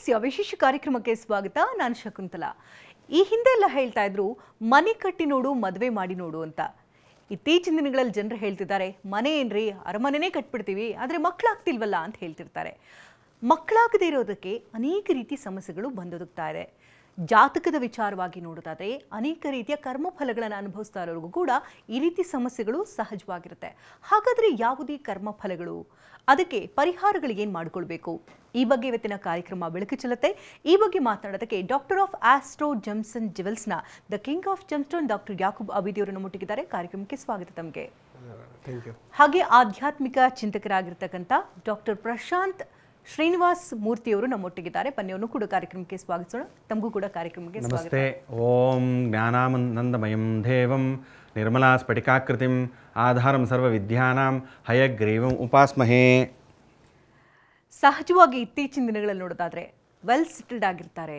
ರತ್ನರಹಸ್ಯ ವಿಶೇಷ ಕಾರ್ಯಕ್ರಮಕ್ಕೆ ಸ್ವಾಗತ. ನಾನು ಶಕುಂತಲಾ. ಈ ಹಿಂದೆ ಎಲ್ಲ ಹೇಳ್ತಾ ಇದ್ರು ಮನೆ ಕಟ್ಟಿ ನೋಡು ಮದುವೆ ಮಾಡಿ ನೋಡು ಅಂತ. ಇತ್ತೀಚಿನ ದಿನಗಳಲ್ಲಿ ಜನರು ಹೇಳ್ತಿದ್ದಾರೆ ಮನೆ ಏನ್ರಿ ಅರಮನೆನೇ ಕಟ್ಬಿಡ್ತೀವಿ ಆದರೆ ಮಕ್ಕಳಾಗ್ತಿಲ್ವಲ್ಲ ಅಂತ ಹೇಳ್ತಿರ್ತಾರೆ. ಮಕ್ಕಳಾಗದೇ ಇರೋದಕ್ಕೆ ಅನೇಕ ರೀತಿ ಸಮಸ್ಯೆಗಳು ಬಂದೊದಗ್ತಾ ಇದೆ. ಜಾತಕದ ವಿಚಾರವಾಗಿ ನೋಡೋದಾದರೆ ಅನೇಕ ರೀತಿಯ ಕರ್ಮಫಲಗಳನ್ನು ಅನುಭವಿಸ್ತಾ ಇರೋರಿಗೂ ಕೂಡ ಈ ರೀತಿ ಸಮಸ್ಯೆಗಳು ಸಹಜವಾಗಿರುತ್ತೆ. ಹಾಗಾದರೆ ಯಾವುದೇ ಕರ್ಮಫಲಗಳು, ಅದಕ್ಕೆ ಪರಿಹಾರಗಳಿಗೆ ಏನು ಮಾಡಿಕೊಳ್ಬೇಕು, ಈ ಬಗ್ಗೆ ಇವತ್ತಿನ ಕಾರ್ಯಕ್ರಮ ಬೆಳಕು ಚೆಲ್ಲುತ್ತೆ. ಈ ಬಗ್ಗೆ ಮಾತನಾಡೋದಕ್ಕೆ doctor of astro gems and ಜ್ಯುವೆಲ್ಸ್ನ the king of gemstone doctor Yakub Abidi ಅವರನ್ನು ಮುಟ್ಟಿದ್ದಾರೆ. ಕಾರ್ಯಕ್ರಮಕ್ಕೆ ಸ್ವಾಗತ ತಮಗೆ. ಹಾಗೆ ಆಧ್ಯಾತ್ಮಿಕ ಚಿಂತಕರಾಗಿರ್ತಕ್ಕಂಥ ಡಾಕ್ಟರ್ ಪ್ರಶಾಂತ್ ಶ್ರೀನಿವಾಸ್ ಮೂರ್ತಿಯವರು ನಮ್ಮೊಟ್ಟಿಗಿದ್ದಾರೆ. ಪನ್ನೆಯನ್ನು ಕೂಡ ಕಾರ್ಯಕ್ರಮಕ್ಕೆ ಸ್ವಾಗತಿಸೋಣ. ತಮಗೂ ಕೂಡ ಕಾರ್ಯಕ್ರಮಕ್ಕೆ ಸ್ವಾಗತ. ನಮಸ್ತೆ. ಓಂ ಜ್ಞಾನಾನಂದಮಯಂ ದೇವಂ ನಿರ್ಮಲಾ ಸ್ಫಟಿಕಾಕೃತಿಂ ಆಧಾರಂ ಸರ್ವ ವಿದ್ಯಾನಾಂ ಹಯಗ್ರೀವಂ ಉಪಾಸ್ಮಹೇ. ಸಹಜವಾಗಿ ಇತ್ತೀಚಿನ ದಿನಗಳಲ್ಲಿ ನೋಡೋದಾದ್ರೆ ವೆಲ್ ಸೆಟಲ್ಡ್ ಆಗಿರ್ತಾರೆ,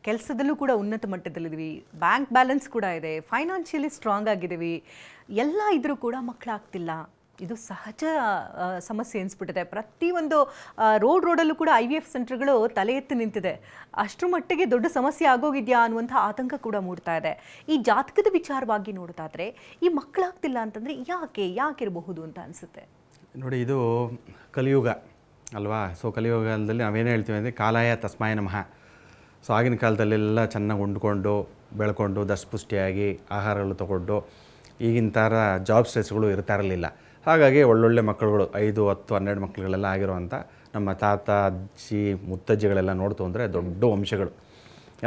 ಕೆಲಸದಲ್ಲೂ ಕೂಡ ಉನ್ನತ ಮಟ್ಟದಲ್ಲಿದ್ದೀವಿ, ಬ್ಯಾಂಕ್ ಬ್ಯಾಲೆನ್ಸ್ ಕೂಡ ಇದೆ, ಫೈನಾನ್ಷಿಯಲಿ ಸ್ಟ್ರಾಂಗ್ ಆಗಿದ್ದೀವಿ, ಎಲ್ಲ ಇದ್ರೂ ಕೂಡ ಮಕ್ಕಳಾಗ್ತಿಲ್ಲ. ಇದು ಸಹಜ ಸಮಸ್ಯೆ ಅನಿಸ್ಬಿಟ್ಟಿದೆ. ಪ್ರತಿಯೊಂದು ರೋಡಲ್ಲೂ ಕೂಡ IVF ಸೆಂಟರ್ಗಳು ತಲೆ ಎತ್ತಿ ನಿಂತಿದೆ. ಅಷ್ಟರ ಮಟ್ಟಿಗೆ ದೊಡ್ಡ ಸಮಸ್ಯೆ ಆಗೋಗಿದೆಯಾ ಅನ್ನುವಂಥ ಆತಂಕ ಕೂಡ ಮೂಡ್ತಾ ಇದೆ. ಈ ಜಾತಕದ ವಿಚಾರವಾಗಿ ನೋಡೋದಾದರೆ ಈ ಮಕ್ಕಳಾಗ್ತಿಲ್ಲ ಅಂತಂದರೆ ಯಾಕಿರಬಹುದು ಅಂತ ಅನಿಸುತ್ತೆ. ನೋಡಿ, ಇದು ಕಲಿಯುಗ ಅಲ್ವಾ. ಸೊ ಕಲಿಯುಗದಲ್ಲಿ ನಾವೇನು ಹೇಳ್ತೀವಿ ಅಂದರೆ ಕಾಲಾಯ ತಸ್ಮಾಯ ನಮಃ. ಸೊ ಆಗಿನ ಕಾಲದಲ್ಲೆಲ್ಲ ಚೆನ್ನಾಗಿ ಉಂಡ್ಕೊಂಡು ಬೆಳ್ಕೊಂಡು ದಷ್ಟಪುಷ್ಟಿಯಾಗಿ ಆಹಾರಗಳು ತೊಗೊಂಡು ಈಗಿನ ಥರ ಜಾಬ್ ಸ್ಟ್ರೆಸ್ಗಳು ಇರ್ತಾ ಇರಲಿಲ್ಲ. ಹಾಗಾಗಿ ಒಳ್ಳೊಳ್ಳೆ ಮಕ್ಕಳುಗಳು 5, 10, 12 ಮಕ್ಕಳುಗಳೆಲ್ಲ ಆಗಿರುವಂಥ ನಮ್ಮ ತಾತ ಅಜ್ಜಿ ಮುತ್ತಜ್ಜಿಗಳೆಲ್ಲ ನೋಡ್ತು ಅಂದರೆ ದೊಡ್ಡ ವಂಶಗಳು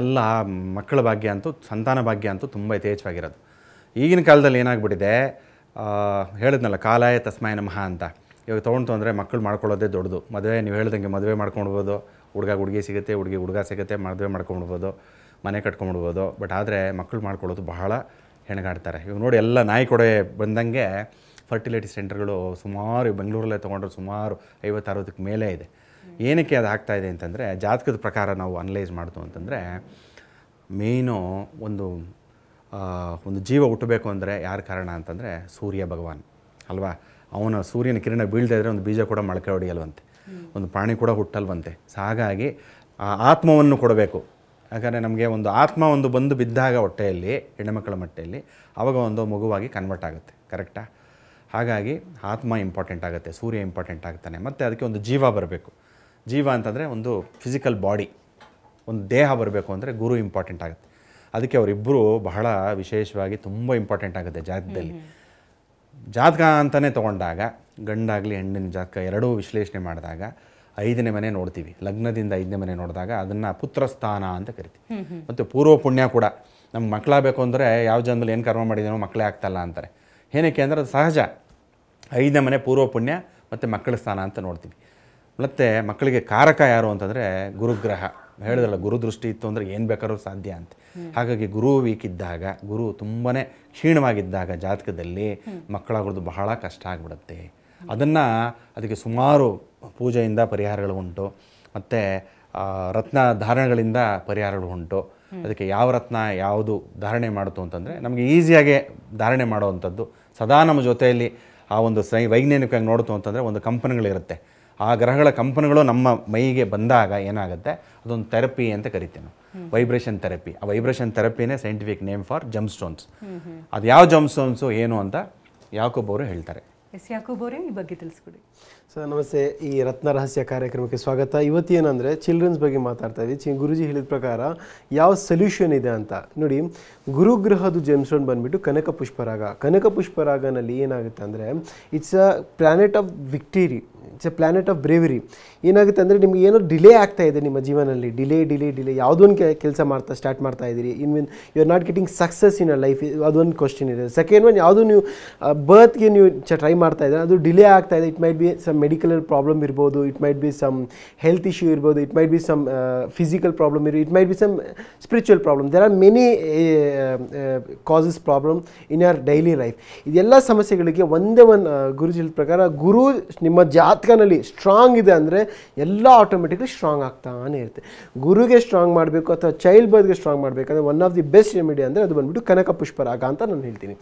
ಎಲ್ಲ ಮಕ್ಕಳ ಭಾಗ್ಯ ಅಂತೂ, ಸಂತಾನ ಭಾಗ್ಯ ಅಂತೂ ತುಂಬ ಯಥೇಚ್ಛವಾಗಿರೋದು. ಈಗಿನ ಕಾಲದಲ್ಲಿ ಏನಾಗ್ಬಿಟ್ಟಿದೆ, ಹೇಳಿದ್ನಲ್ಲ ಕಾಲಾಯ ತಸ್ಮಾಯ ನಮಃ ಅಂತ. ಇವಾಗ ತೊಗೊಂಡು ಅಂದರೆ ಮಕ್ಕಳು ಮಾಡ್ಕೊಳ್ಳೋದೇ ದೊಡ್ಡದು. ಮದುವೆ ನೀವು ಹೇಳ್ದಂಗೆ ಮದುವೆ ಮಾಡ್ಕೊಂಡ್ಬೋದು, ಹುಡುಗಿ ಸಿಗುತ್ತೆ, ಹುಡುಗ ಸಿಗುತ್ತೆ, ಮದುವೆ ಮಾಡ್ಕೊಂಡ್ಬಿಡ್ಬೋದು, ಮನೆ ಕಟ್ಕೊಂಡ್ಬಿಡ್ಬೋದು. ಬಟ್ ಆದರೆ ಮಕ್ಕಳು ಮಾಡ್ಕೊಳ್ಳೋದು ಬಹಳ ಹೆಣಗಾಡ್ತಾರೆ. ಇವಾಗ ನೋಡಿ, ಎಲ್ಲ ನಾಯಿ ಕೊಡೆ ಬಂದಂಗೆ ಫರ್ಟಿಲಿಟಿ ಸೆಂಟರ್ಗಳು ಸುಮಾರು ಬೆಂಗಳೂರಲ್ಲೇ ತೊಗೊಂಡ್ರೆ ಸುಮಾರು 50-60ಕ್ಕೆ ಮೇಲೆ ಇದೆ. ಏನಕ್ಕೆ ಅದು ಆಗ್ತಾಯಿದೆ ಅಂತಂದರೆ, ಜಾತಕದ ಪ್ರಕಾರ ನಾವು ಅನಲೈಸ್ ಮಾಡ್ತು ಅಂತಂದರೆ ಮೇಯ್ನು ಒಂದು ಜೀವ ಹುಟ್ಟಬೇಕು ಅಂದರೆ ಯಾರು ಕಾರಣ ಅಂತಂದರೆ ಸೂರ್ಯ ಭಗವಾನ್ ಅಲ್ವಾ. ಅವನ ಸೂರ್ಯನ ಕಿರಣ ಬೀಳ್ತಾ ಇದ್ದರೆ ಒಂದು ಬೀಜ ಕೂಡ ಮೊಳಕೆ ಹೊಡೆಯಲ್ವಂತೆ, ಒಂದು ಪ್ರಾಣಿ ಕೂಡ ಹುಟ್ಟಲ್ವಂತೆ. ಹಾಗಾಗಿ ಆ ಆತ್ಮವನ್ನು ಕೊಡಬೇಕು. ಯಾಕಂದರೆ ನಮಗೆ ಒಂದು ಆತ್ಮ ಬಂದು ಬಿದ್ದಾಗ ಹೊಟ್ಟೆಯಲ್ಲಿ, ಹೆಣ್ಣುಮಕ್ಕಳ ಮಟ್ಟೆಯಲ್ಲಿ, ಆವಾಗ ಒಂದು ಮಗುವಾಗಿ ಕನ್ವರ್ಟ್ ಆಗುತ್ತೆ. ಕರೆಕ್ಟಾ? ಹಾಗಾಗಿ ಆತ್ಮ ಇಂಪಾರ್ಟೆಂಟ್ ಆಗುತ್ತೆ, ಸೂರ್ಯ ಇಂಪಾರ್ಟೆಂಟ್ ಆಗ್ತಾನೆ. ಮತ್ತು ಅದಕ್ಕೆ ಒಂದು ಜೀವ ಬರಬೇಕು. ಜೀವ ಅಂತಂದರೆ ಒಂದು ಫಿಸಿಕಲ್ ಬಾಡಿ, ಒಂದು ದೇಹ ಬರಬೇಕು ಅಂದರೆ ಗುರು ಇಂಪಾರ್ಟೆಂಟ್ ಆಗುತ್ತೆ. ಅದಕ್ಕೆ ಅವರಿಬ್ಬರು ಬಹಳ ವಿಶೇಷವಾಗಿ ತುಂಬ ಇಂಪಾರ್ಟೆಂಟ್ ಆಗುತ್ತೆ ಜಾತಕದಲ್ಲಿ. ಜಾತಕ ಅಂತಲೇ ತೊಗೊಂಡಾಗ ಗಂಡಾಗಲಿ ಹೆಣ್ಣಿನ ಜಾತಕ ಎರಡೂ ವಿಶ್ಲೇಷಣೆ ಮಾಡಿದಾಗ 5ನೇ ಮನೆ ನೋಡ್ತೀವಿ. ಲಗ್ನದಿಂದ 5ನೇ ಮನೆ ನೋಡಿದಾಗ ಅದನ್ನು ಪುತ್ರಸ್ಥಾನ ಅಂತ ಕರಿತೀವಿ. ಮತ್ತು ಪೂರ್ವ ಪುಣ್ಯ ಕೂಡ. ನಮ್ಗೆ ಮಕ್ಕಳಾಗಬೇಕು ಅಂದರೆ ಯಾವ ಜನ್ಮದಲ್ಲಿ ಏನು ಕರ್ಮ ಮಾಡಿದ್ದೀನೋ ಮಕ್ಕಳೇ ಆಗ್ತಾಯಿಲ್ಲ ಅಂತಾರೆ. ಏನಕ್ಕೆ ಅಂದರೆ ಅದು ಸಹಜ. 5ನೇ ಮನೆ ಪೂರ್ವ ಪುಣ್ಯ ಮತ್ತು ಮಕ್ಕಳ ಸ್ಥಾನ ಅಂತ ನೋಡ್ತೀವಿ. ಮತ್ತು ಮಕ್ಕಳಿಗೆ ಕಾರಕ ಯಾರು ಅಂತಂದರೆ ಗುರುಗ್ರಹ. ಹೇಳಿದ್ರಲ್ಲ, ಗುರು ದೃಷ್ಟಿ ಇತ್ತು ಅಂದರೆ ಏನು ಬೇಕಾದ್ರೂ ಸಾಧ್ಯ ಅಂತ. ಹಾಗಾಗಿ ಗುರು ವೀಕ್ ಇದ್ದಾಗ, ಗುರು ತುಂಬಾ ಕ್ಷೀಣವಾಗಿದ್ದಾಗ ಜಾತಕದಲ್ಲಿ ಮಕ್ಕಳಾಗೋದು ಬಹಳ ಕಷ್ಟ ಆಗಿಬಿಡುತ್ತೆ. ಅದಕ್ಕೆ ಸುಮಾರು ಪೂಜೆಯಿಂದ ಪರಿಹಾರಗಳು ಉಂಟು, ಮತ್ತು ರತ್ನ ಧಾರಣೆಗಳಿಂದ ಪರಿಹಾರಗಳು ಉಂಟು. ಅದಕ್ಕೆ ಯಾವ ರತ್ನ ಯಾವುದು ಧಾರಣೆ ಮಾಡ್ತು ಅಂತಂದರೆ ನಮಗೆ ಈಸಿಯಾಗಿ ಧಾರಣೆ ಮಾಡೋವಂಥದ್ದು. ಸದಾ ನಮ್ಮ ಜೊತೆಯಲ್ಲಿ ಆ ಒಂದು ವೈಜ್ಞಾನಿಕವಾಗಿ ನೋಡ್ತು ಅಂತಂದರೆ ಒಂದು ಕಂಪನಿಗಳಿರುತ್ತೆ. ಆ ಗ್ರಹಗಳ ಕಂಪನಿಗಳು ನಮ್ಮ ಮೈಗೆ ಬಂದಾಗ ಏನಾಗುತ್ತೆ, ಅದೊಂದು ಥೆರಪಿ ಅಂತ ಕರಿತೀವಿ ನಾವು, ವೈಬ್ರೇಷನ್ ಥೆರಪಿ. ಆ ವೈಬ್ರೇಷನ್ ಥೆರಪಿನೇ scientific name for gem stones. ಅದು ಯಾವ ಜಮ್ ಸ್ಟೋನ್ಸು ಏನು ಅಂತ ಯಾಕೂಬ್ ಅವರು ಹೇಳ್ತಾರೆ. ಯಾಕೂಬ್ ಅವರೇ ಈ ಬಗ್ಗೆ ತಿಳಿಸ್ಕೊಡಿ. ಸರ್ ನಮಸ್ತೆ. ಈ ರತ್ನ ರಹಸ್ಯ ಕಾರ್ಯಕ್ರಮಕ್ಕೆ ಸ್ವಾಗತ. ಇವತ್ತು ಏನಂದರೆ ಚಿಲ್ಡ್ರನ್ಸ್ ಬಗ್ಗೆ ಮಾತಾಡ್ತಾ ಇದ್ದೀವಿ. ಗುರುಜಿ ಹೇಳಿದ ಪ್ರಕಾರ ಯಾವ ಸೊಲ್ಯೂಷನ್ ಇದೆ ಅಂತ ನೋಡಿ. ಗುರುಗ್ರಹದ ಜೆಮ್ಸ್ಟೋನ್ ಬಂದುಬಿಟ್ಟು ಕನಕ ಪುಷ್ಪರಾಗ. ಕನಕ ಪುಷ್ಪರಾಗನಲ್ಲಿ ಏನಾಗುತ್ತೆ ಅಂದರೆ it's a planet of victory, it's A planet of bravery. ಏನಾಗುತ್ತೆ ಅಂದರೆ ನಿಮ್ಗೆ ಏನೋ ಡಿಲೇ ಆಗ್ತಾ ಇದೆ ನಿಮ್ಮ ಜೀವನದಲ್ಲಿ, ಡಿಲೇ ಯಾವುದೊಂದು ಕೆಲಸ ಸ್ಟಾರ್ಟ್ ಮಾಡ್ತಾ ಇದ್ದೀರಿ, I mean you are not getting success in a life, ಅದೊಂದು ಕ್ವಶನ್ ಇದೆ. ಸೆಕೆಂಡ್ ಒನ್, ಯಾವುದು ನೀವು ಬರ್ತ್ಗೆ ನೀವು ಟ್ರೈ ಮಾಡ್ತಾ ಇದ್ದೀರಾ, ಅದು ಡಿಲೇ ಆಗ್ತಾ ಇದೆ. It might be some medical problem ಇರ್ಬೋದು, it might be some health issue ಇರ್ಬೋದು, it might be some physical problem it might be some spiritual problem. There are many causes problem in your daily life. ಇದೆಲ್ಲ ಸಮಸ್ಯೆಗಳಿಗೆ ಒಂದೇ ಒಂದು ಗುರುಜಿ ಹೇಳಿದ ಪ್ರಕಾರ, ಗುರು ನಿಮ್ಮ ಜಾತಕನಲ್ಲಿ strong ಇದೆ ಅಂದರೆ ಎಲ್ಲ ಆಟೋಮೆಟಿಕ್ಲಿ ಸ್ಟ್ರಾಂಗ್ ಆಗ್ತಾನೆ ಇರುತ್ತೆ. ಗುರುಗೆ ಸ್ಟ್ರಾಂಗ್ ಮಾಡಬೇಕು ಅಥವಾ ಚೈಲ್ಡ್ ಬರ್ತ್ಗೆ ಸ್ಟ್ರಾಂಗ್ ಮಾಡಬೇಕಂದ್ರೆ one of the best remedy ಅಂದರೆ ಅದು ಬಂದುಬಿಟ್ಟು ಕನಕ ಪುಷ್ಪರಾಗ ಅಂತ ನಾನು ಹೇಳ್ತೀನಿ.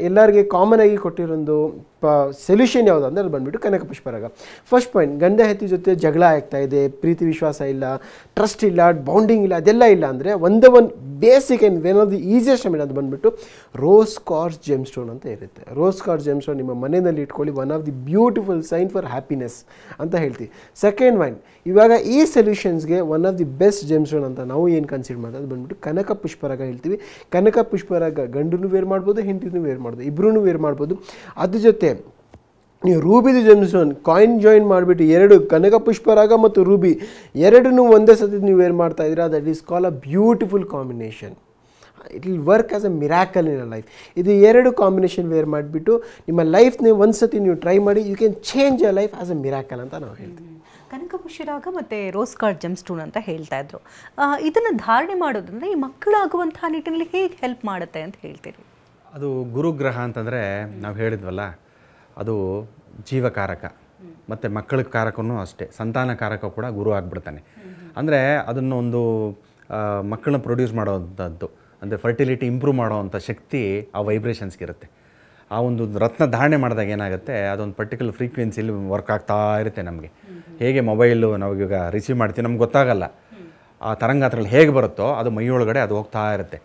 ಎಲ್ಲರಿಗೆ ಕಾಮನ್ ಆಗಿ ಕೊಟ್ಟಿರೋದು ಸೊಲ್ಯೂಷನ್ ಯಾವುದು ಅಂದರೆ ಅದು ಬಂದುಬಿಟ್ಟು ಕನಕ ಪುಷ್ಪರಾಗ. ಫಸ್ಟ್ ಪಾಯಿಂಟ್, ಗಂಡ ಹೆತ್ತಿ ಜೊತೆ ಜಗಳ ಆಗ್ತಾ ಇದೆ, ಪ್ರೀತಿ ವಿಶ್ವಾಸ ಇಲ್ಲ, ಟ್ರಸ್ಟ್ ಇಲ್ಲ, ಬಾಂಡಿಂಗ್ ಇಲ್ಲ, ಅದೆಲ್ಲ ಇಲ್ಲ ಅಂದರೆ ಒಂದು basic and one of the easiest remedy ಅದು ಬಂದುಬಿಟ್ಟು ರೋಸ್ ಕ್ವಾರ್ಟ್ಸ್ ಜೆಮ್ ಸ್ಟೋನ್ ಅಂತ ಇರುತ್ತೆ. ರೋಸ್ ಕ್ವಾರ್ಟ್ಸ್ ಜೆಮ್ ಸ್ಟೋನ್ ನಿಮ್ಮ ಮನೆಯಲ್ಲಿ ಇಟ್ಕೊಳ್ಳಿ, one of the beautiful sign for happiness ಅಂತ ಹೇಳ್ತೀವಿ. ಸೆಕೆಂಡ್ ಪಾಯಿಂಟ್, ಇವಾಗ ಈ ಸೊಲ್ಯೂಷನ್ಸ್ಗೆ one of the best gem stone ಅಂತ ನಾವು ಏನು ಕನ್ಸಿಡರ್ ಮಾಡ್ತೀವಿ ಅದು ಬಂದುಬಿಟ್ಟು ಕನಕ ಪುಷ್ಪರಾಗ ಹೇಳ್ತೀವಿ. ಕನಕ ಪುಷ್ಪರಾಗ ಗಂಡೂ ವೇರ್ ಮಾಡ್ಬೋದು, ಹೆಂಡತಿನೂ ವೇರ್ ಮಾಡ್ಬೋದು, ಇಬ್ಬರೂ ವೇರ್ ಮಾಡ್ಬೋದು. ಅದ್ರ ಜೊತೆ ನೀವು ರೂಬಿದು ಜೆಮ್ ಸ್ಟೋನ್ ಕಾಯಿನ್ ಜಾಯಿನ್ ಮಾಡಿಬಿಟ್ಟು ಎರಡು ಕನಕ ಪುಷ್ಪರಾಗ ಮತ್ತು ರೂಬಿ ಎರಡನ್ನೂ ಒಂದೇ ಸತಿ ನೀವು ವೇರ್ ಮಾಡ್ತಾ ಇದ್ದೀರಾ, that is call a beautiful combination. It will work as a miracle in a life. ಇದು ಎರಡು ಕಾಂಬಿನೇಷನ್ ವೇರ್ ಮಾಡಿಬಿಟ್ಟು ನಿಮ್ಮ ಲೈಫ್ನ ಒಂದು ಸತಿ ನೀವು ಟ್ರೈ ಮಾಡಿ, you can change a life as a miracle ಅಂತ ನಾವು ಹೇಳ್ತೀವಿ. ಕನಕ ಪುಷ್ಪರಾಗ ಮತ್ತು ರೋಸ್ ಕಾರ್ಡ್ ಜೆಮ್ ಸ್ಟೋನ್ ಅಂತ ಹೇಳ್ತಾ ಇದ್ರು. ಇದನ್ನು ಧಾರಣೆ ಮಾಡೋದ್ರಿಂದ ಈ ಮಕ್ಕಳಾಗುವಂತಹ ನಿಟ್ಟಿನಲ್ಲಿ ಹೇಗೆ ಹೆಲ್ಪ್ ಮಾಡುತ್ತೆ ಅಂತ ಹೇಳ್ತೀರಿ? ಅದು ಗುರುಗ್ರಹ ಅಂತಂದರೆ ನಾವು ಹೇಳಿದ್ವಲ್ಲ, ಅದು ಜೀವಕಾರಕ ಮತ್ತು ಮಕ್ಕಳ ಕಾರಕನೂ ಅಷ್ಟೇ, ಸಂತಾನ ಕಾರಕ ಕೂಡ ಗುರು ಆಗಿಬಿಡ್ತಾನೆ. ಅಂದರೆ ಅದನ್ನು ಒಂದು ಮಕ್ಕಳನ್ನ ಪ್ರೊಡ್ಯೂಸ್ ಮಾಡೋವಂಥದ್ದು, ಅಂದರೆ ಫರ್ಟಿಲಿಟಿ ಇಂಪ್ರೂವ್ ಮಾಡೋವಂಥ ಶಕ್ತಿ ಆ ವೈಬ್ರೇಷನ್ಸ್ಗಿರುತ್ತೆ. ಆ ಒಂದು ರತ್ನ ಧಾರಣೆ ಮಾಡಿದಾಗ ಏನಾಗುತ್ತೆ, ಅದೊಂದು ಪರ್ಟಿಕ್ಯುಲರ್ ಫ್ರೀಕ್ವೆನ್ಸಿಲಿ ವರ್ಕ್ ಆಗ್ತಾ ಇರುತ್ತೆ. ನಮಗೆ ಹೇಗೆ ಮೊಬೈಲು ನಾವೀಗ ರಿಸೀವ್ ಮಾಡ್ತೀವಿ ನಮ್ಗೆ ಗೊತ್ತಾಗಲ್ಲ, ಆ ತರಂಗಾತ್ರಗಳು ಹೇಗೆ ಬರುತ್ತೋ ಅದು ಮೈಯೊಳಗಡೆ ಅದು ಹೋಗ್ತಾ ಇರುತ್ತೆ.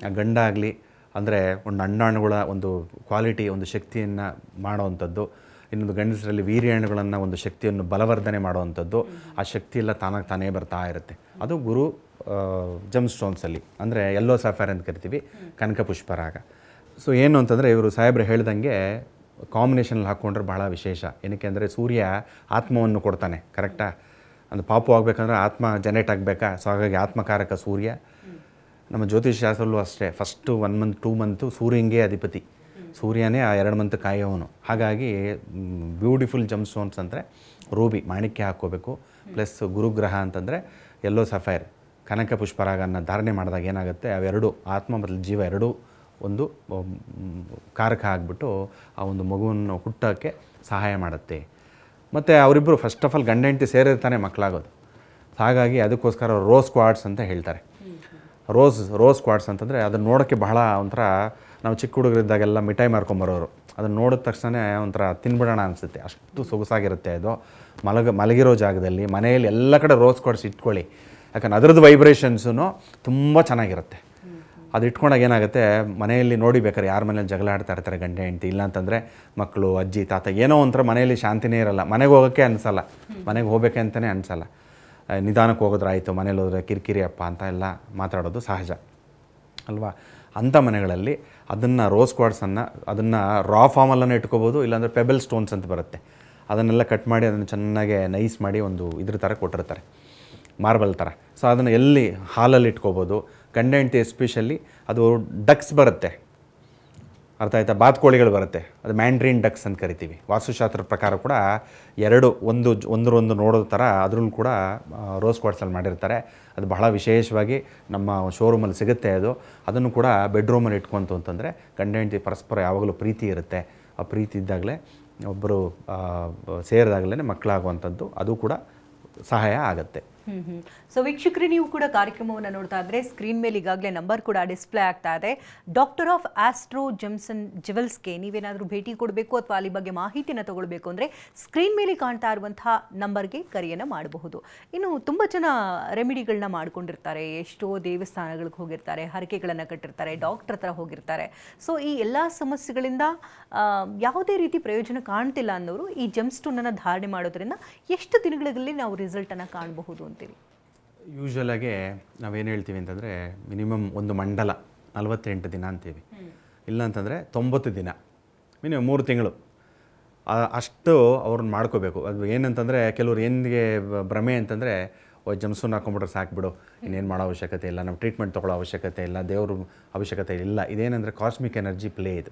ಆ ಗಂಡಾಗಲಿ ಅಂದರೆ ಒಂದು ಹಣ್ಣುಗಳ ಒಂದು ಕ್ವಾಲಿಟಿ, ಒಂದು ಶಕ್ತಿಯನ್ನು ಮಾಡೋವಂಥದ್ದು, ಇನ್ನೊಂದು ಗಂಡಸರಲ್ಲಿ ವೀರ್ಯಾಣುಗಳನ್ನು ಒಂದು ಶಕ್ತಿಯನ್ನು ಬಲವರ್ಧನೆ ಮಾಡುವಂಥದ್ದು, ಆ ಶಕ್ತಿ ಎಲ್ಲ ತಾನಾಗಿ ತಾನೇ ಬರ್ತಾ ಇರುತ್ತೆ. ಅದು ಗುರು ಜಮ್ ಸ್ಟೋನ್ಸಲ್ಲಿ, ಅಂದರೆ ಯೆಲ್ಲೋ ಸಫೈರ್ ಅಂತ ಕರಿತೀವಿ, ಕನಕ ಪುಷ್ಪರಾಗ. ಸೊ ಏನು ಅಂತಂದರೆ ಇವರು ಸಾಹೇಬ್ರು ಹೇಳ್ದಂಗೆ ಕಾಂಬಿನೇಷನಲ್ಲಿ ಹಾಕ್ಕೊಂಡ್ರೆ ಬಹಳ ವಿಶೇಷ. ಏನಕ್ಕೆ ಅಂದರೆ ಸೂರ್ಯ ಆತ್ಮವನ್ನು ಕೊಡ್ತಾನೆ, ಕರೆಕ್ಟಾ? ಅಂದರೆ ಪಾಪು ಆಗಬೇಕಂದ್ರೆ ಆತ್ಮ ಜನರೇಟ್ ಆಗಬೇಕಾ, ಸೊ ಹಾಗಾಗಿ ಆತ್ಮಕಾರಕ ಸೂರ್ಯ. ನಮ್ಮ ಜ್ಯೋತಿಷ್ ಶಾಸ್ತ್ರಲ್ಲೂ ಅಷ್ಟೇ, ಫಸ್ಟು 1 ಮಂತ್ 2 ಮಂತು ಸೂರ್ಯಂಗೆ ಅಧಿಪತಿ, ಸೂರ್ಯನೇ ಆ 2 ಮಂತ್ ಕಾಯೋವನು. ಹಾಗಾಗಿ ಬ್ಯೂಟಿಫುಲ್ ಜಮ್ ಸ್ಟೋನ್ಸ್ ಅಂದರೆ ರೂಬಿ ಮಾಣಿಕ್ಯ ಹಾಕ್ಕೋಬೇಕು, ಪ್ಲಸ್ ಗುರುಗ್ರಹ ಅಂತಂದರೆ ಯೆಲ್ಲೋ ಸಫೈರ್, ಕನಕ ಪುಷ್ಪರಾಗನ್ನು ಧಾರಣೆ ಮಾಡಿದಾಗ ಏನಾಗುತ್ತೆ, ಅವೆರಡು ಆತ್ಮ ಮತ್ತು ಜೀವ ಎರಡೂ ಒಂದು ಕಾರಕ ಆಗಿಬಿಟ್ಟು ಆ ಒಂದು ಮಗುವನ್ನು ಹುಟ್ಟೋಕ್ಕೆ ಸಹಾಯ ಮಾಡುತ್ತೆ. ಮತ್ತು ಅವರಿಬ್ಬರು ಫಸ್ಟ್ ಆಫ್ ಆಲ್ ಗಂಡ ಹೆಂಡತಿ ಸೇರಿರ್ತಾನೆ ಮಕ್ಕಳಾಗೋದು. ಹಾಗಾಗಿ ಅದಕ್ಕೋಸ್ಕರ ರೋಸ್ ಕ್ವಾರ್ಟ್ಸ್ ಅಂತ ಹೇಳ್ತಾರೆ. ರೋಸ್ ಕ್ವಾರ್ಟ್ಸ್ ಅಂತಂದರೆ ಅದನ್ನು ನೋಡೋಕ್ಕೆ ಬಹಳ ಒಂಥರ, ನಾವು ಚಿಕ್ಕ ಹುಡುಗರಿದ್ದಾಗೆಲ್ಲ ಮಿಠಾಯಿ ಮಾರ್ಕೊಂಬರೋರು, ಅದನ್ನು ನೋಡಿದ ತಕ್ಷಣ ಒಂಥರ ತಿನ್ಬಿಡೋಣ ಅನಿಸುತ್ತೆ, ಅಷ್ಟು ಸೊಗಸಾಗಿರುತ್ತೆ ಅದು. ಮಲಗಿರೋ ಜಾಗದಲ್ಲಿ ಮನೆಯಲ್ಲಿ ಎಲ್ಲ ಕಡೆ ರೋಸ್ ಕ್ವಾರ್ಟ್ಸ್ ಇಟ್ಕೊಳ್ಳಿ, ಯಾಕಂದ್ರೆ ಅದರದ್ದು ವೈಬ್ರೇಷನ್ಸೂ ತುಂಬ ಚೆನ್ನಾಗಿರುತ್ತೆ. ಅದು ಇಟ್ಕೊಂಡಾಗ ಏನಾಗುತ್ತೆ, ಮನೆಯಲ್ಲಿ ನೋಡಿ ಬೇಕಾದ್ರೆ ಯಾರ ಮನೇಲಿ ಜಗಳ ಆಡ್ತಾ ಇರ್ತಾರೆ ಗಂಡ ಹೆಂಡತಿ, ಇಲ್ಲಾಂತಂದರೆ ಮಕ್ಕಳು ಅಜ್ಜಿ ತಾತ, ಏನೋ ಒಂಥರ ಮನೆಯಲ್ಲಿ ಶಾಂತಿನೇ ಇರಲ್ಲ, ಮನೆಗೆ ಹೋಗೋಕ್ಕೆ ಅನಿಸಲ್ಲ, ಮನೆಗೆ ಹೋಗ್ಬೇಕೆ ಅಂತಲೇ ಅನಿಸಲ್ಲ. ನಿಧಾನಕ್ಕೆ ಹೋಗೋದ್ರೆ ಆಯಿತು, ಮನೇಲಿ ಹೋದರೆ ಕಿರಿಕಿರಿ ಅಪ್ಪ ಅಂತ ಎಲ್ಲ ಮಾತಾಡೋದು ಸಹಜ ಅಲ್ವಾ. ಅಂಥ ಮನೆಗಳಲ್ಲಿ ಅದನ್ನು ರೋಸ್ ಕ್ವಾರ್ಟ್ಸನ್ನು ಅದನ್ನು ರಾ ಫಾರ್ಮಲ್ಲೇ ಇಟ್ಕೋಬೋದು, ಇಲ್ಲಾಂದರೆ ಪೆಬಲ್ ಸ್ಟೋನ್ಸ್ ಅಂತ ಬರುತ್ತೆ, ಅದನ್ನೆಲ್ಲ ಕಟ್ ಮಾಡಿ ಅದನ್ನು ಚೆನ್ನಾಗೆ ನೈಸ್ ಮಾಡಿ ಒಂದು ಇದ್ರ ಥರ ಕೊಟ್ಟಿರ್ತಾರೆ, ಮಾರ್ಬಲ್ ಥರ. ಸೊ ಅದನ್ನು ಎಲ್ಲಿ ಹಾಲಲ್ಲಿ ಇಟ್ಕೋಬೋದು. ಗಂಡ ಹೆಂಡತಿ ಎಸ್ಪೆಷಲಿ ಅದು ಡಕ್ಸ್ ಬರುತ್ತೆ, ಅರ್ಥ ಆಯ್ತಾ, ಬಾತುಕೋಳಿಗಳು ಬರುತ್ತೆ, ಅದು ಮ್ಯಾಂಡ್ರಿನ್ ಡಕ್ಸ್ ಅಂತ ಕರಿತೀವಿ. ವಾಸ್ತುಶಾಸ್ತ್ರದ ಪ್ರಕಾರ ಕೂಡ ಎರಡು ಒಂದರೊಂದು ನೋಡೋ ಥರ ಅದರಲ್ಲೂ ಕೂಡ ರೋಸ್ ಕ್ವಾರ್ಟ್ಸಲ್ಲಿ ಮಾಡಿರ್ತಾರೆ. ಅದು ಬಹಳ ವಿಶೇಷವಾಗಿ ನಮ್ಮ ಶೋರೂಮಲ್ಲಿ ಸಿಗುತ್ತೆ. ಅದನ್ನು ಕೂಡ ಬೆಡ್ರೂಮಲ್ಲಿ ಇಟ್ಕೊಂತು ಅಂತಂದರೆ ಗಂಡ ಹೆಂಡತಿ ಪರಸ್ಪರ ಯಾವಾಗಲೂ ಪ್ರೀತಿ ಇರುತ್ತೆ. ಆ ಪ್ರೀತಿ ಇದ್ದಾಗಲೇ ಒಬ್ಬರು ಸೇರಿದಾಗಲೇ ಮಕ್ಕಳಾಗುವಂಥದ್ದು, ಅದು ಕೂಡ ಸಹಾಯ ಆಗುತ್ತೆ. ಸೊ ವೀಕ್ಷಕರೇ, ನೀವು ಕೂಡ ಕಾರ್ಯಕ್ರಮವನ್ನು ನೋಡ್ತಾ ಇದ್ರೆ ಸ್ಕ್ರೀನ್ ಮೇಲೆ ಈಗಾಗಲೇ ನಂಬರ್ ಕೂಡ ಡಿಸ್ಪ್ಲೇ ಆಗ್ತಾ ಇದೆ. ಡಾಕ್ಟರ್ ಆಫ್ ಆಸ್ಟ್ರೋ ಜೆಮ್ಸನ್ ಜ್ಯುವೆಲ್ಸ್ಗೆ ನೀವೇನಾದರೂ ಭೇಟಿ ಕೊಡಬೇಕು ಅಥವಾ ಅಲ್ಲಿ ಬಗ್ಗೆ ಮಾಹಿತಿಯನ್ನು ತಗೊಳ್ಬೇಕು ಅಂದರೆ ಸ್ಕ್ರೀನ್ ಮೇಲೆ ಕಾಣ್ತಾ ಇರುವಂತಹ ನಂಬರ್ಗೆ ಕರೆಯನ್ನು ಮಾಡಬಹುದು. ಇನ್ನು ತುಂಬ ಜನ ರೆಮಿಡಿಗಳನ್ನ ಮಾಡ್ಕೊಂಡಿರ್ತಾರೆ, ಎಷ್ಟೋ ದೇವಸ್ಥಾನಗಳಿಗೆ ಹೋಗಿರ್ತಾರೆ, ಹರಕೆಗಳನ್ನು ಕಟ್ಟಿರ್ತಾರೆ, ಡಾಕ್ಟರ್ ಹತ್ರ ಹೋಗಿರ್ತಾರೆ. ಸೊ ಈ ಎಲ್ಲ ಸಮಸ್ಯೆಗಳಿಂದ ಯಾವುದೇ ರೀತಿ ಪ್ರಯೋಜನ ಕಾಣ್ತಿಲ್ಲ ಅನ್ನೋರು ಈ ಜೆಮ್ ಸ್ಟೋನನ್ನು ಧಾರಣೆ ಮಾಡೋದ್ರಿಂದ ಎಷ್ಟು ದಿನಗಳಲ್ಲಿ ನಾವು ರಿಸಲ್ಟನ್ನು ಕಾಣಬಹುದು ಅಂತೀವಿ? ಯೂಶ್ವಲಾಗೆ ನಾವೇನು ಹೇಳ್ತೀವಿ ಅಂತಂದರೆ ಮಿನಿಮಮ್ ಒಂದು ಮಂಡಲ 48 ದಿನ ಅಂತೀವಿ, ಇಲ್ಲ ಅಂತಂದರೆ 90 ದಿನ, ಮಿನಿಮಮ್ 3 ತಿಂಗಳು ಅಷ್ಟು ಅವ್ರನ್ನ ಮಾಡ್ಕೋಬೇಕು. ಅದು ಏನಂತಂದರೆ ಕೆಲವ್ರು ಏನಿಗೆ ಭ್ರಮೆ ಅಂತಂದರೆ ಜಮ್ಸೂನ್ ಹಾಕೊಂಡ್ಬಿಟ್ರೆ ಸಾಕ್ಬಿಡು, ಇನ್ನೇನು ಮಾಡೋ ಅವಶ್ಯಕತೆ ಇಲ್ಲ, ನಾವು ಟ್ರೀಟ್ಮೆಂಟ್ ತೊಗೊಳ್ಳೋ ಅವಶ್ಯಕತೆ ಇಲ್ಲ, ದೇವ್ರ ಅವಶ್ಯಕತೆ ಇಲ್ಲ. ಇದೇನೆಂದರೆ ಕಾಸ್ಮಿಕ್ ಎನರ್ಜಿ ಪ್ಲೇ ಇದು.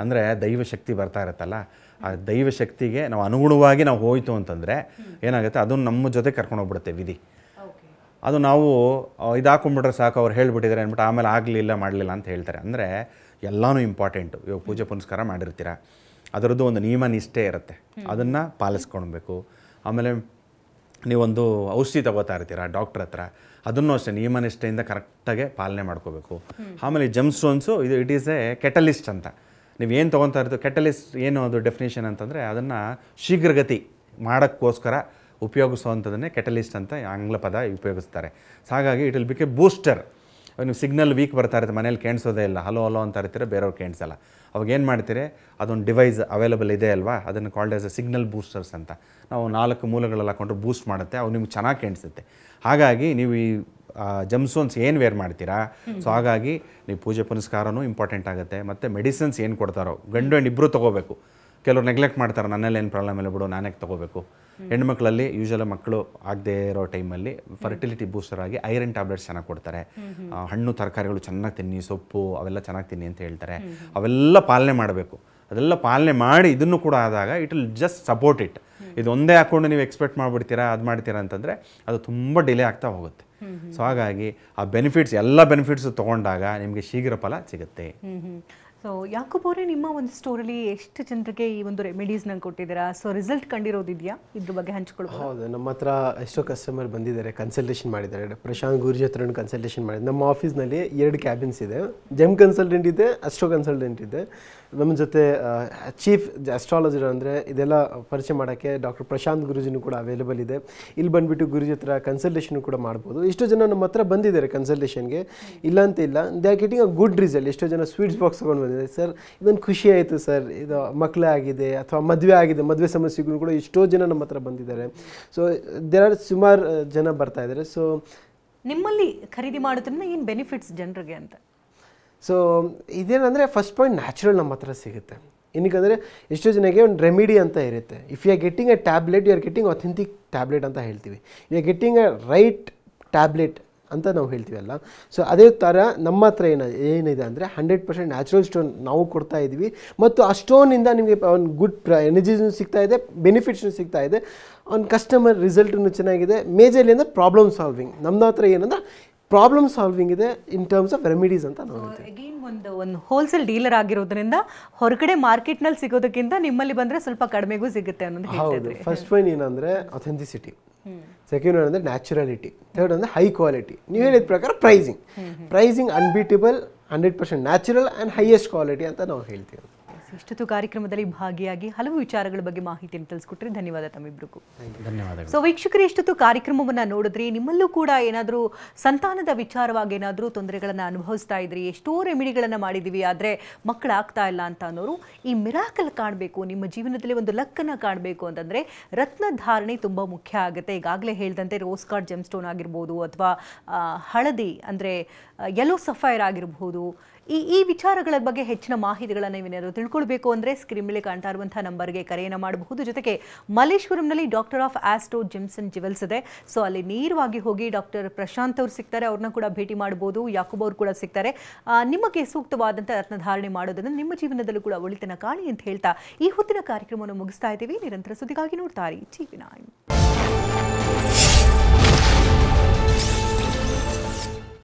ಅಂದರೆ ದೈವಶಕ್ತಿ ಬರ್ತಾ ಇರುತ್ತಲ್ಲ, ಆ ದೈವಶಕ್ತಿಗೆ ನಾವು ಅನುಗುಣವಾಗಿ ನಾವು ಹೋಯಿತು ಅಂತಂದರೆ ಏನಾಗುತ್ತೆ, ಅದನ್ನು ನಮ್ಮ ಜೊತೆ ಕರ್ಕೊಂಡೋಗ್ಬಿಡುತ್ತೆ ವಿಧಿ. ಅದು ನಾವು ಇದು ಹಾಕೊಂಡ್ಬಿಟ್ರೆ ಸಾಕು, ಅವ್ರು ಹೇಳ್ಬಿಟ್ಟಿದ್ದಾರೆ ಅಂದ್ಬಿಟ್ಟು ಆಮೇಲೆ ಆಗಲಿಲ್ಲ ಮಾಡಲಿಲ್ಲ ಅಂತ ಹೇಳ್ತಾರೆ. ಅಂದರೆ ಎಲ್ಲನೂ ಇಂಪಾರ್ಟೆಂಟು. ಇವಾಗ ಪೂಜೆ ಪುನಸ್ಕಾರ ಮಾಡಿರ್ತೀರ, ಅದರದ್ದು ಒಂದು ನಿಯಮ ನಿಷ್ಠೆ ಇರುತ್ತೆ, ಅದನ್ನು ಪಾಲಿಸ್ಕೊಳ್ಬೇಕು. ಆಮೇಲೆ ನೀವೊಂದು ಔಷಧಿ ತಗೋತಾ ಇರ್ತೀರಾ ಡಾಕ್ಟ್ರ್ ಹತ್ರ, ಅದನ್ನು ಅಷ್ಟೇ ನಿಯಮನಿಷ್ಠೆಯಿಂದ ಕರೆಕ್ಟಾಗಿ ಪಾಲನೆ ಮಾಡ್ಕೋಬೇಕು. ಆಮೇಲೆ gem stones it is a catalyst ಅಂತ. ನೀವು ಏನು ತೊಗೊತಾ ಇರ್ತೀವಿ, ಕೆಟಲಿಸ್ಟ್ ಏನು ಅದು ಡೆಫಿನೇಷನ್ ಅಂತಂದರೆ ಅದನ್ನು ಶೀಘ್ರಗತಿ ಮಾಡೋಕ್ಕೋಸ್ಕರ ಉಪಯೋಗಿಸುವಂಥದ್ದನ್ನೇ ಕೆಟಲಿಸ್ಟ್ ಅಂತ ಆಂಗ್ಲ ಪದ ಉಪಯೋಗಿಸ್ತಾರೆ. ಸೊ ಹಾಗಾಗಿ ಇಟ್ ವಿಲ್ ಬಿಕೆ ಬೂಸ್ಟರ್. ನೀವು ಸಿಗ್ನಲ್ ವೀಕ್ ಬರ್ತಾ ಇರುತ್ತೆ, ಮನೇಲಿ ಕೇಳಿಸೋದೇ ಇಲ್ಲ, ಹಲೋ ಹಲೋ ಅಂತ ಇರ್ತೀರ, ಬೇರೆಯವ್ರು ಕೇಳಿಸಲ್ಲ. ಅವಾಗ ಏನು ಮಾಡ್ತೀರಿ, ಅದೊಂದು ಡಿವೈಸ್ ಅವೈಲಬಲ್ ಇದೆ ಅಲ್ವಾ, ಅದನ್ನು called as A signal boosters ಅಂತ. ನಾವು 4 ಮೂಲಗಳಲ್ಲಿ ಹಾಕೊಂಡ್ರೆ ಬೂಸ್ಟ್ ಮಾಡುತ್ತೆ, ಅವು ನಿಮ್ಗೆ ಚೆನ್ನಾಗಿ ಕೇಳಿಸುತ್ತೆ. ಹಾಗಾಗಿ ನೀವು ಈ ಜಮ್ಸ್ಟೋನ್ಸ್ ಏನು ವೇರ್ ಮಾಡ್ತೀರಾ, ಸೊ ಹಾಗಾಗಿ ನೀವು ಪೂಜೆ ಪುನಸ್ಕಾರನೂ ಇಂಪಾರ್ಟೆಂಟ್ ಆಗುತ್ತೆ. ಮತ್ತು ಮೆಡಿಸಿನ್ಸ್ ಏನು ಕೊಡ್ತಾರೋ ಗಂಡು ಹೆಣ್ಣು ಇಬ್ಬರು ತೊಗೋಬೇಕು. ಕೆಲವ್ರು ನೆಗ್ಲೆಕ್ಟ್ ಮಾಡ್ತಾರೆ, ನನ್ನಲ್ಲಿ ಏನು ಪ್ರಾಬ್ಲಮ್ ಇಲ್ಲ ಬಿಡು ನಾನೇ ತೊಗೋಬೇಕು. ಹೆಣ್ಮಕ್ಳಲ್ಲಿ ಯೂಶಲಿ ಮಕ್ಕಳು ಆಗದೆ ಇರೋ ಟೈಮಲ್ಲಿ ಫರ್ಟಿಲಿಟಿ ಬೂಸ್ಟರ್ ಆಗಿ ಐರನ್ ಟ್ಯಾಬ್ಲೆಟ್ಸ್ ಚೆನ್ನಾಗಿ ಕೊಡ್ತಾರೆ. ಹಣ್ಣು ತರಕಾರಿಗಳು ಚೆನ್ನಾಗಿ ತಿನ್ನಿ, ಸೊಪ್ಪು ಅವೆಲ್ಲ ಚೆನ್ನಾಗಿ ತಿನ್ನಿ ಅಂತ ಹೇಳ್ತಾರೆ. ಅವೆಲ್ಲ ಪಾಲನೆ ಮಾಡಬೇಕು. ಅದೆಲ್ಲ ಪಾಲನೆ ಮಾಡಿ ಇದನ್ನು ಕೂಡ ಆದಾಗ it will just support it. ಇದು ಒಂದೇ ಹಾಕ್ಕೊಂಡು ನೀವು ಎಕ್ಸ್ಪೆಕ್ಟ್ ಮಾಡಿಬಿಡ್ತೀರಾ, ಅದು ಮಾಡ್ತೀರಾ ಅಂತಂದರೆ ಅದು ತುಂಬ ಡಿಲೇ ಆಗ್ತಾ ಹೋಗುತ್ತೆ. ಸೊ ಹಾಗಾಗಿ ಆ ಬೆನಿಫಿಟ್ಸ್ ಎಲ್ಲ ಬೆನಿಫಿಟ್ಸು ತೊಗೊಂಡಾಗ ನಿಮಗೆ ಶೀಘ್ರ ಫಲ ಸಿಗುತ್ತೆ. ಸೊ ಯಾಕೂಬ್ ಅವರೇ, ನಿಮ್ಮ ಒಂದು ಸ್ಟೋರಲ್ಲಿ ಎಷ್ಟು ಜನರಿಗೆ ಈ ಒಂದು ರೆಮಿಡೀಸ್ನ ಕೊಟ್ಟಿದ್ದೀರಾ? ಸೊ ರಿಸಲ್ಟ್ ಕಂಡಿರೋದಿದೆಯಾ? ಇದ್ರ ಬಗ್ಗೆ ಹಂಚ್ಕೊಳ್ಬೋದು. ಹೌದು, ನಮ್ಮ ಹತ್ರ ಎಷ್ಟೋ ಕಸ್ಟಮರ್ ಬಂದಿದ್ದಾರೆ, ಕನ್ಸಲ್ಟೇಷನ್ ಮಾಡಿದ್ದಾರೆ. ಪ್ರಶಾಂತ್ ಗುರೂಜಿ ಹತ್ರ ಕನ್ಸಲ್ಟೇಷನ್ ಮಾಡಿದ್ದಾರೆ. ನಮ್ಮ ಆಫೀಸ್ನಲ್ಲಿ 2 ಕ್ಯಾಬಿನ್ಸ್ ಇದೆ. ಜೆಮ್ ಕನ್ಸಲ್ಟೆಂಟ್ ಇದೆ, ಅಸ್ಟ್ರೋ ಕನ್ಸಲ್ಟೆಂಟ್ ಇದೆ. ನಮ್ಮ ಜೊತೆ ಚೀಫ್ ಅಸ್ಟ್ರಾಲಜರ್ ಅಂದರೆ ಇದೆಲ್ಲ ಪರಿಚಯ ಮಾಡೋಕ್ಕೆ ಡಾಕ್ಟರ್ ಪ್ರಶಾಂತ್ ಗುರೂಜಿನೂ ಕೂಡ ಅವೈಲೇಬಲ್ ಇದೆ. ಇಲ್ಲಿ ಬಂದುಬಿಟ್ಟು ಗುರೂಜಿ ಹತ್ರ ಕನ್ಸಲ್ಟೇಷನ್ ಕೂಡ ಮಾಡ್ಬೋದು. ಎಷ್ಟೋ ಜನ ನಮ್ಮ ಹತ್ರ ಬಂದಿದ್ದಾರೆ ಕನ್ಸಲ್ಟೇಷನ್ಗೆ, ಇಲ್ಲ ಅಂತ ಇಲ್ಲ. They are getting a good result. ಎಷ್ಟೋ ಜನ ಸ್ವೀಟ್ಸ್ ಬಾಕ್ಸ್ ತೊಗೊಂಡು ಬಂದಿದ್ದಾರೆ. ಸರ್ ಇದೊಂದು ಖುಷಿ ಆಯಿತು ಸರ್, ಇದು ಮಕ್ಕಳೇ ಆಗಿದೆ ಅಥವಾ ಮದುವೆ ಆಗಿದೆ, ಮದುವೆ ಸಮಸ್ಯೆಗಳು ಕೂಡ ಎಷ್ಟೋ ಜನ ನಮ್ಮ ಹತ್ರ ಬಂದಿದ್ದಾರೆ. ಸೊ ದೇರ್ ಆರ್ ಸುಮಾರು ಜನ ಬರ್ತಾ ಇದ್ದಾರೆ. ಸೊ ನಿಮ್ಮಲ್ಲಿ ಖರೀದಿ ಮಾಡೋದ್ರಿಂದ ಏನು ಬೆನಿಫಿಟ್ಸ್ ಜನರಿಗೆ ಅಂತ? ಸೊ ಇದೇನಂದರೆ ಫಸ್ಟ್ ಪಾಯಿಂಟ್ ನ್ಯಾಚುರಲ್ ನಮ್ಮ ಹತ್ರ ಸಿಗುತ್ತೆ. ಏನಕ್ಕಂದರೆ ಎಷ್ಟೋ ಜನಕ್ಕೆ ಒಂದು ರೆಮಿಡಿ ಅಂತ ಇರುತ್ತೆ. If you are getting a tablet, you are getting authentic tablet ಅಂತ ಹೇಳ್ತೀವಿ. You are getting a right tablet ಅಂತ ನಾವು ಹೇಳ್ತೀವಲ್ಲ. ಸೊ ಅದೇ ಥರ ನಮ್ಮ ಹತ್ರ ಏನಿದೆ ಅಂದರೆ 100% ನ್ಯಾಚುರಲ್ ಸ್ಟೋನ್ ನಾವು ಕೊಡ್ತಾ ಇದ್ದೀವಿ. ಮತ್ತು ಆ ಸ್ಟೋನಿಂದ ನಿಮಗೆ ಒಂದು ಗುಡ್ ಎನರ್ಜಿನೂ ಸಿಗ್ತಾ ಇದೆ, ಬೆನಿಫಿಟ್ಸ್ನೂ ಸಿಗ್ತಾ ಇದೆ, ಒಂದು ಕಸ್ಟಮರ್ ರಿಸಲ್ಟೂ ಚೆನ್ನಾಗಿದೆ. ಮೇಜರ್ಲಿ ಅಂದರೆ ಪ್ರಾಬ್ಲಮ್ ಸಾಲ್ವಿಂಗ್. ನಮ್ಮ ಹತ್ರ ಏನಂದ್ರೆ ಪ್ರಾಬ್ಲಮ್ ಸಾಲ್ವಿಂಗ್ ಇದೆ ಇನ್ ಟರ್ಮ್ಸ್ ಆಫ್ ರೆಮಿಡೀಸ್ ಅಂತ ನಾವು ಹೇಳ್ತೀವಿ. ಅಗೇನ್ ಒಂದು ಹೋಲ್ಸೇಲ್ ಡೀಲರ್ ಆಗಿರೋದ್ರಿಂದ ಹೊರಗಡೆ ಮಾರ್ಕೆಟ್ನಲ್ಲಿ ಸಿಗೋದಕ್ಕಿಂತ ನಿಮ್ಮಲ್ಲಿ ಬಂದರೆ ಸ್ವಲ್ಪ ಕಡಿಮೆಗೂ ಸಿಗುತ್ತೆ ಅನ್ನೋದು ಹೇಳ್ತಿದ್ರಿ. ಫಸ್ಟ್ ಪಾಯಿಂಟ್ ಏನಂದರೆ ಅಥೆಂಟಿಸಿಟಿ, ಸೆಕೆಂಡ್ ಅಂದರೆ ನ್ಯಾಚುರಾಲಿಟಿ, ಥರ್ಡ್ ಅಂದರೆ ಹೈ ಕ್ವಾಲಿಟಿ. ನೀವು ಹೇಳಿದ ಪ್ರಕಾರ pricing unbeatable, 100% natural and highest quality ಅಂತ ನಾವು ಹೇಳ್ತೀವಿ. ಇಷ್ಟೊತ್ತು ಕಾರ್ಯಕ್ರಮದಲ್ಲಿ ಭಾಗಿಯಾಗಿ ಹಲವು ವಿಚಾರಗಳ ಬಗ್ಗೆ ಮಾಹಿತಿಯನ್ನು ತಿಳಿಸ್ಕೊಟ್ರಿ. ಧನ್ಯವಾದ ತಮ್ಮಿಬ್ರಿಗೂ. ಧನ್ಯವಾದಗಳು. ಸೊ ವೀಕ್ಷಕರು, ಇಷ್ಟೊತ್ತು ಕಾರ್ಯಕ್ರಮವನ್ನು ನೋಡಿದ್ರಿ. ನಿಮ್ಮಲ್ಲೂ ಕೂಡ ಏನಾದರೂ ಸಂತಾನದ ವಿಚಾರವಾಗಿ ಏನಾದರೂ ತೊಂದರೆಗಳನ್ನು ಅನುಭವಿಸ್ತಾ ಇದ್ರಿ, ಎಷ್ಟೋ ರೆಮಿಡಿಗಳನ್ನು ಮಾಡಿದ್ದೀವಿ ಆದರೆ ಮಕ್ಕಳಾಗ್ತಾ ಇಲ್ಲ ಅಂತ ಅನ್ನೋರು, ಈ ಮಿರಾಕಲ್ ಕಾಣಬೇಕು, ನಿಮ್ಮ ಜೀವನದಲ್ಲಿ ಒಂದು ಲಕ್ಕನ್ನು ಕಾಣಬೇಕು ಅಂತಂದರೆ ರತ್ನ ಧಾರಣೆ ತುಂಬ ಮುಖ್ಯ ಆಗುತ್ತೆ. ಈಗಾಗಲೇ ಹೇಳಿದಂತೆ ರೋಸ್ ಕಾರ್ಡ್ ಜೆಮ್ ಸ್ಟೋನ್ ಆಗಿರ್ಬೋದು, ಅಥವಾ ಹಳದಿ ಅಂದರೆ ಯೆಲ್ಲೋ ಸಫೈರ್ ಆಗಿರ್ಬೋದು, ಈ ವಿಚಾರಗಳ ಬಗ್ಗೆ ಹೆಚ್ಚಿನ ಮಾಹಿತಿಗಳನ್ನು ನೀವೇನಾದರೂ ತಿಳ್ಕೊಳ್ಬೇಕು ಅಂದರೆ ಸ್ಕ್ರೀನ್ ಮೇಲೆ ಕಾಣ್ತಾ ಇರುವಂಥ ನಂಬರ್ಗೆ ಕರೆಯನ್ನು ಮಾಡಬಹುದು. ಜೊತೆಗೆ ಮಲ್ಲೇಶ್ವರಂನಲ್ಲಿ doctor of astro gems and jewels ಇದೆ. ಸೊ ಅಲ್ಲಿ ನೇರವಾಗಿ ಹೋಗಿ ಡಾಕ್ಟರ್ ಪ್ರಶಾಂತ್ ಅವರು ಸಿಗ್ತಾರೆ, ಅವ್ರನ್ನ ಕೂಡ ಭೇಟಿ ಮಾಡ್ಬೋದು. ಯಾಕೂಬ್ ಅವರು ಕೂಡ ಸಿಗ್ತಾರೆ. ನಿಮಗೆ ಸೂಕ್ತವಾದಂಥ ರತ್ನಧಾರಣೆ ಮಾಡೋದನ್ನು ನಿಮ್ಮ ಜೀವನದಲ್ಲೂ ಕೂಡ ಒಳಿತನ ಕಾಣಿ ಅಂತ ಹೇಳ್ತಾ ಈ ಹೊತ್ತಿನ ಕಾರ್ಯಕ್ರಮವನ್ನು ಮುಗಿಸ್ತಾ ಇದ್ದೀವಿ. ನಿರಂತರ ಸುದ್ದಿಗಾಗಿ ನೋಡ್ತಾ ಇರಿ TV9.